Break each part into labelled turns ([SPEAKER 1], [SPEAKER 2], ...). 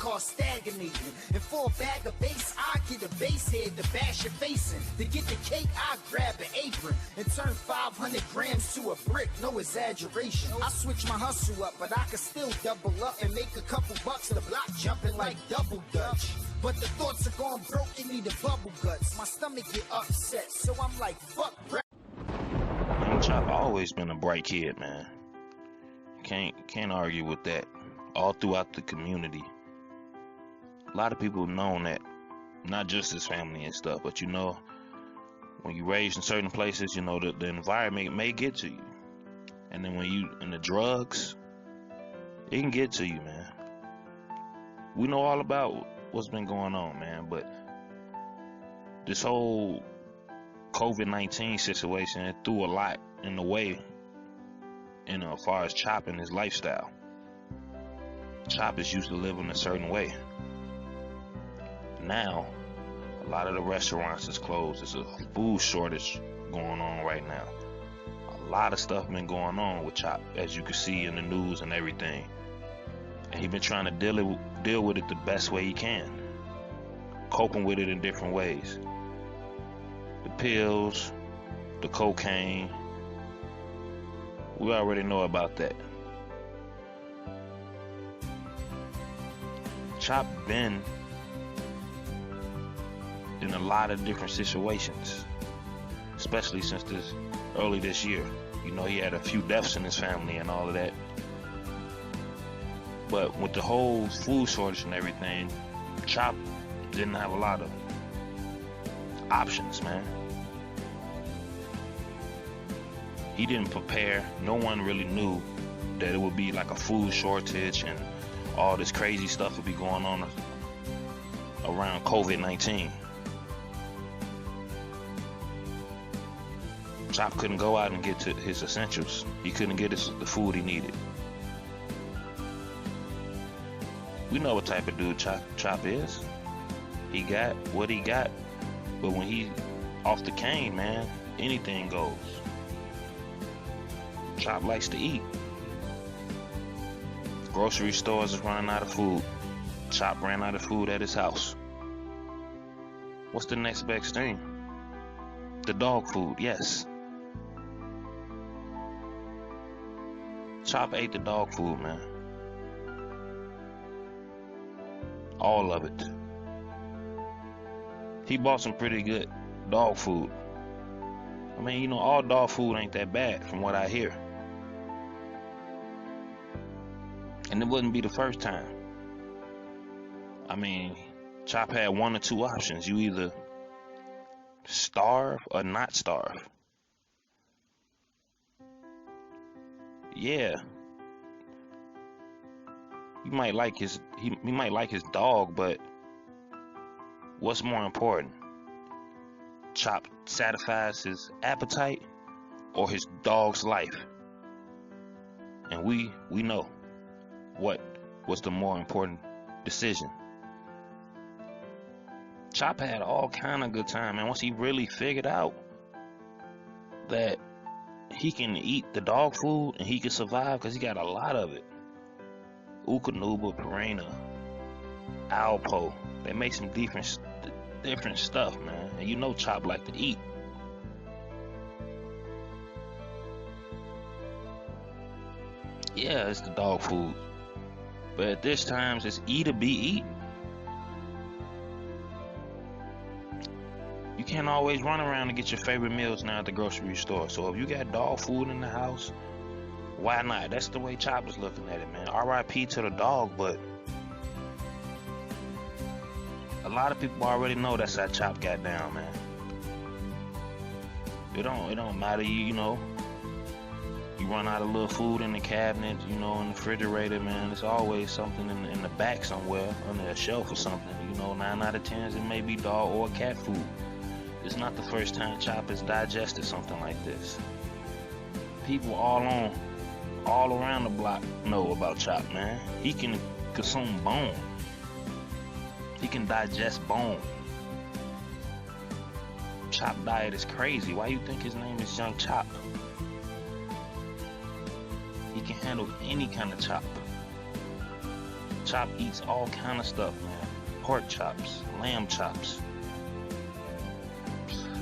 [SPEAKER 1] car stagnating. And for a bag of bass, I get a bass head to bash your face in. To get the cake, I grab an apron and turn 500 grams to a brick, no exaggeration. I switch my hustle up, but I can still double up and make a couple bucks. The block jumping like double dutch. But the thoughts are gone broke, you need a bubble guts. My stomach get upset, so I'm like, fuck rap.
[SPEAKER 2] Chop always been a bright kid, man. Can't argue with that. All throughout the community, a lot of people known that, not just his family and stuff, but you know, when you raised in certain places, you know, the environment may get to you. And then when you in the drugs, it can get to you, man. We know all about what's been going on, man, but this whole COVID-19 situation, it threw a lot in the way, you know, as far as Chop and his lifestyle. Chop is used to living a certain way. Now, a lot of the restaurants is closed. There's a food shortage going on right now. A lot of stuff been going on with Chop, as you can see in the news and everything. And he been trying to deal with it the best way he can, coping with it in different ways. The pills, the cocaine, we already know about that. Chop been in a lot of different situations, especially since early this year. You know, he had a few deaths in his family and all of that. But with the whole food shortage and everything, Chop didn't have a lot of options, man. He didn't prepare. No one really knew that it would be like a food shortage and all this crazy stuff would be going on around COVID-19. Chop couldn't go out and get to his essentials. He couldn't get the food he needed. We know what type of dude Chop is. He got what he got, but when he off the cane, man, anything goes. Chop likes to eat. Grocery stores is running out of food. Chop ran out of food at his house. What's the next best thing? The dog food, yes. Chop ate the dog food, man. All of it. He bought some pretty good dog food. I mean, you know, all dog food ain't that bad from what I hear. And it wouldn't be the first time. I mean, Chop had one or two options. You either starve or not starve. Yeah. He might like his dog, but what's more important? Chop satisfies his appetite or his dog's life? And we know what was the more important decision. Chop had all kind of good time, and once he really figured out that he can eat the dog food and he can survive because he got a lot of it. Eukanuba, Purina, Alpo, they make some different stuff, man. And you know Chop like to eat. Yeah, it's the dog food. But at this time, it's eat or be eaten. You can't always run around and get your favorite meals now at the grocery store. So if you got dog food in the house, why not? That's the way Chop is looking at it, man. R.I.P. to the dog, but a lot of people already know that's how Chop got down, man. It don't matter, you know. You run out of little food in the cabinet, you know, in the refrigerator, man. There's always something in the back somewhere, under a shelf or something. You know, 9 out of 10 it may be dog or cat food. It's not the first time Chop has digested something like this. People all around the block know about Chop, man. He can consume bone. He can digest bone. Chop diet is crazy. Why you think his name is Young Chop? He can handle any kind of chop. Chop eats all kind of stuff, man. Pork chops, lamb chops,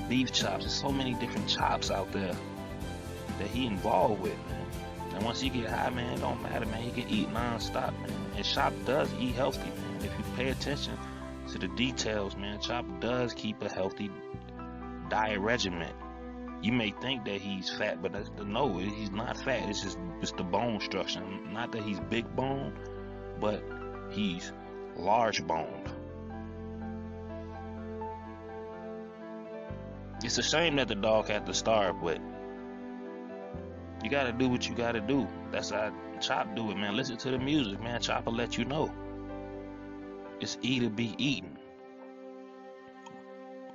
[SPEAKER 2] beef chops. There's so many different chops out there that he involved with, man. And once he get high, man, it don't matter, man. He can eat non-stop, man. And Chop does eat healthy, man. If you pay attention to the details, man, Chop does keep a healthy diet regimen. You may think that he's fat, but no, he's not fat. It's the bone structure. Not that he's big bone, but he's large boned. It's a shame that the dog had to starve, but you gotta do what you gotta do. That's how Chop do it, man. Listen to the music, man. Chop will let you know. It's eat or be eaten.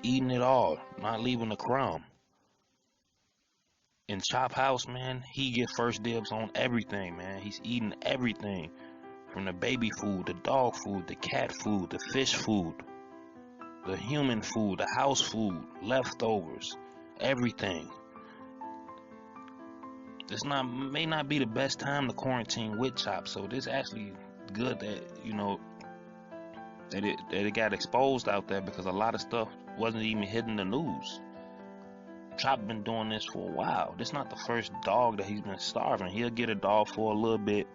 [SPEAKER 2] Eating it all, not leaving a crumb. In Chop House, man, he get first dibs on everything, man. He's eating everything. From the baby food, the dog food, the cat food, the fish food, the human food, the house food, leftovers, everything. May not be the best time to quarantine with Chop, so this actually good that, you know, that it got exposed out there, because a lot of stuff wasn't even hitting the news. Chop been doing this for a while. This not the first dog that he's been starving. He'll get a dog for a little bit,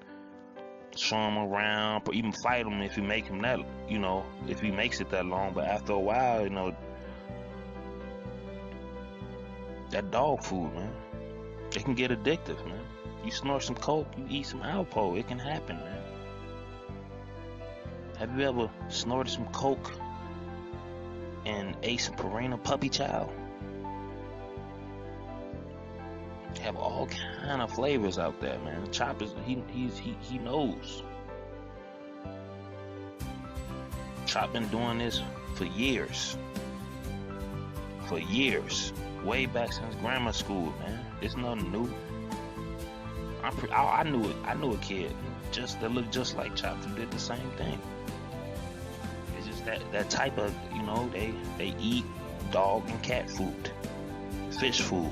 [SPEAKER 2] show him around, or even fight him if you make him that, you know, if he makes it that long. But after a while, you know, that dog food, man, it can get addictive, man. You snort some coke, you eat some Alpo, it can happen, man. Have you ever snorted some coke and ate some Purina puppy chow? Have all kind of flavors out there, man. Chop is he knows. Chop been doing this for years. For years, way back since grammar school, man. It's nothing new. I knew it. I knew a kid that looked just like Chop who did the same thing. It's just that type of, you know, they eat dog and cat food, fish food,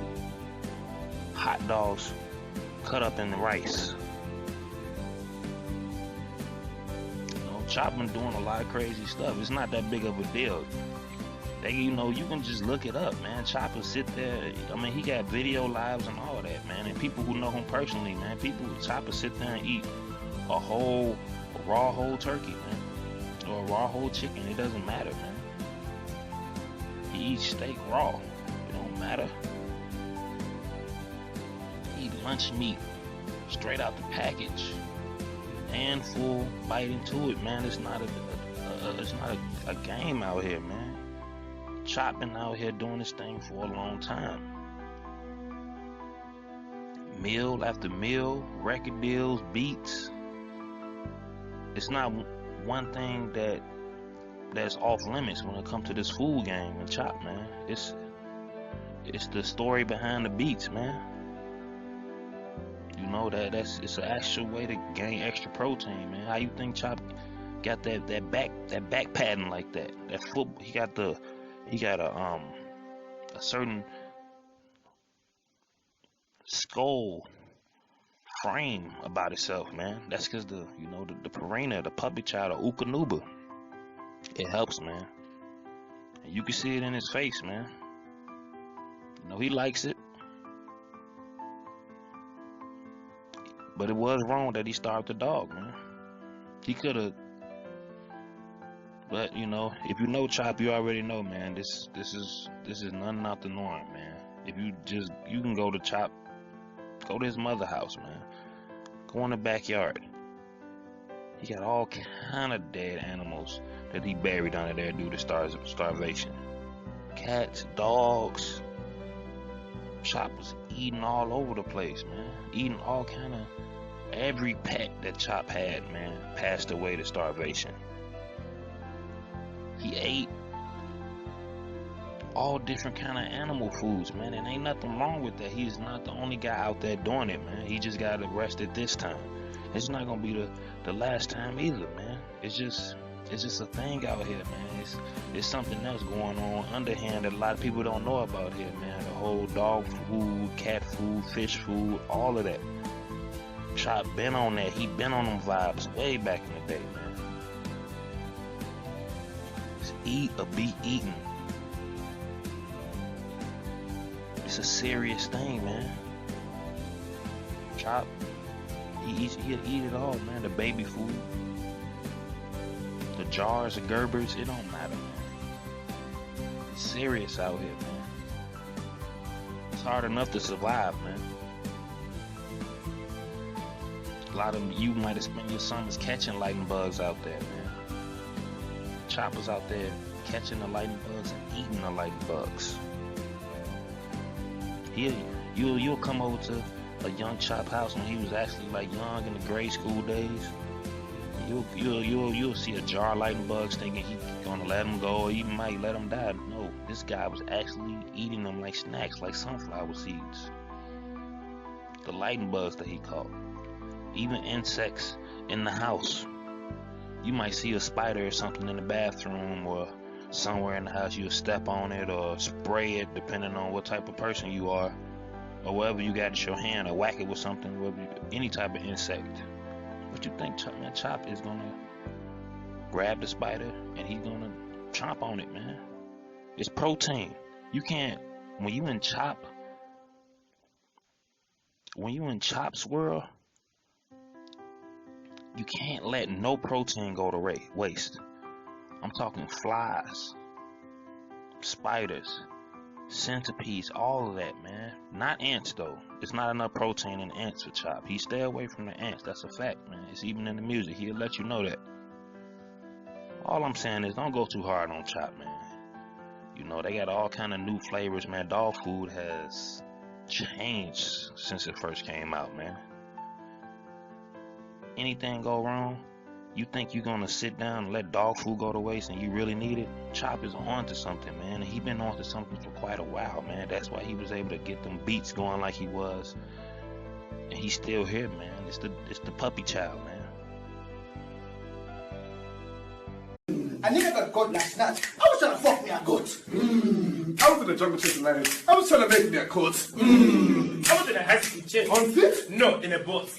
[SPEAKER 2] hot dogs cut up in the rice. You know, Chop been doing a lot of crazy stuff. It's not that big of a deal. You know, you can just look it up, man. Chop will sit there. I mean, he got video lives and all that, man. And people who know him personally, man, Chop will sit there and eat a raw whole turkey, man, or a raw whole chicken. It doesn't matter, man. He eats steak raw. It don't matter. He eat lunch meat straight out the package, handful, bite into it, man. It's not a game out here, man. Chop been out here doing this thing for a long time. Meal after meal, record deals, beats. It's not one thing that's off limits when it comes to this food game and Chop, man. It's the story behind the beats, man. You know it's an actual way to gain extra protein, man. How you think Chop got that back pattern like that? That foot, he got a certain skull frame about itself, man. That's because the Purina, the puppy chow, the Eukanuba, it helps, man. And you can see it in his face, man. You know, he likes it. But it was wrong that he starved the dog, man. He could have. But you know, if you know Chop, you already know, man. This is nothing out the norm, man. If you can go to Chop, go to his mother house, man. Go in the backyard. He got all kind of dead animals that he buried under there due to starvation. Cats, dogs. Chop was eating all over the place, man. Eating all kind of every pet that Chop had, man, passed away to starvation. He ate all different kind of animal foods, man, and ain't nothing wrong with that. He's not the only guy out there doing it, man. He just got arrested this time. It's not gonna be the last time either, man. It's just a thing out here, man. It's something else going on underhand that a lot of people don't know about here, man. The whole dog food, cat food, fish food, all of that. Chop been on that. He been on them vibes way back in the day, man. eat or be eaten. It's a serious thing, man. Chop, he'll eat it all, man. The baby food, the jars of Gerbers, it don't matter, man. It's serious out here, man. It's hard enough to survive, man. A lot of you might have spent your summers catching lightning bugs out there, man. Choppers out there catching the lightning bugs and eating the lightning bugs. You'll come over to a young Chop house when he was actually like young in the grade school days. You'll see a jar of lightning bugs thinking he's gonna let them go or even might let them die. No, this guy was actually eating them like snacks, like sunflower seeds. The lightning bugs that he caught. Even insects in the house. You might see a spider or something in the bathroom or somewhere in the house. You'll step on it or spray it depending on what type of person you are, or wherever you got it your hand, or whack it with something, any type of insect. But you think Chop is gonna grab the spider and he's gonna chomp on it, man? It's protein. You can't, when you in Chop's world, you can't let no protein go to waste. I'm talking flies, spiders, centipedes, all of that, man. Not ants, though. It's not enough protein in ants for Chop. He stay away from the ants. That's a fact, man. It's even in the music. He'll let you know that. All I'm saying is don't go too hard on Chop, man. You know, they got all kind of new flavors, man. Dog food has changed since it first came out, man. Anything go wrong, you think you're gonna sit down and let dog food go to waste and you really need it? Chop is on to something, man. And he been on to something for quite a while, man. That's why he was able to get them beats going like he was. And he's still here, man. It's the puppy child, man.
[SPEAKER 1] A nigga got goat last night. I was trying to fuck me a goat.
[SPEAKER 3] I was in the jungle chasing lions. I was trying to make me a coat.
[SPEAKER 4] I was in a high school chase.
[SPEAKER 3] On fit?
[SPEAKER 4] No, in a boat.